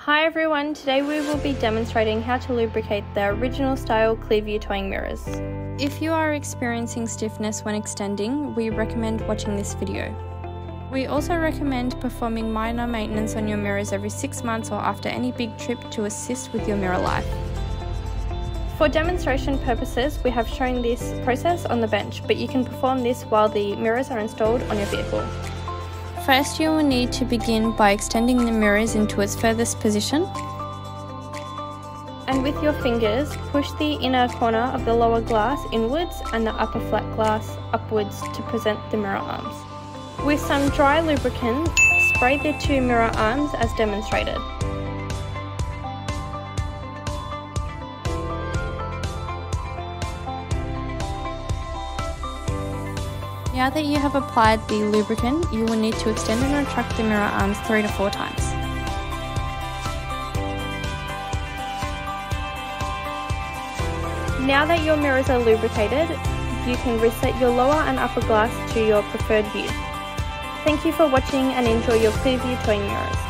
Hi everyone, today we will be demonstrating how to lubricate the original style Clearview Towing Mirrors. If you are experiencing stiffness when extending, we recommend watching this video. We also recommend performing minor maintenance on your mirrors every 6 months or after any big trip to assist with your mirror life. For demonstration purposes, we have shown this process on the bench, but you can perform this while the mirrors are installed on your vehicle. First, you will need to begin by extending the mirrors into its furthest position. And with your fingers, push the inner corner of the lower glass inwards and the upper flat glass upwards to present the mirror arms. With some dry lubricant, spray the two mirror arms as demonstrated. Now that you have applied the lubricant, you will need to extend and retract the mirror arms 3 to 4 times. Now that your mirrors are lubricated, you can reset your lower and upper glass to your preferred view. Thank you for watching and enjoy your Clearview Towing Mirrors.